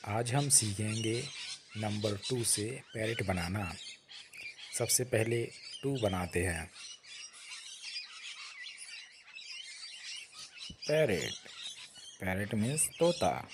आज हम सीखेंगे नंबर 2 से पैरेट बनाना। सबसे पहले 2 बनाते हैं। पैरेट, पैरेट मीन्स तोता।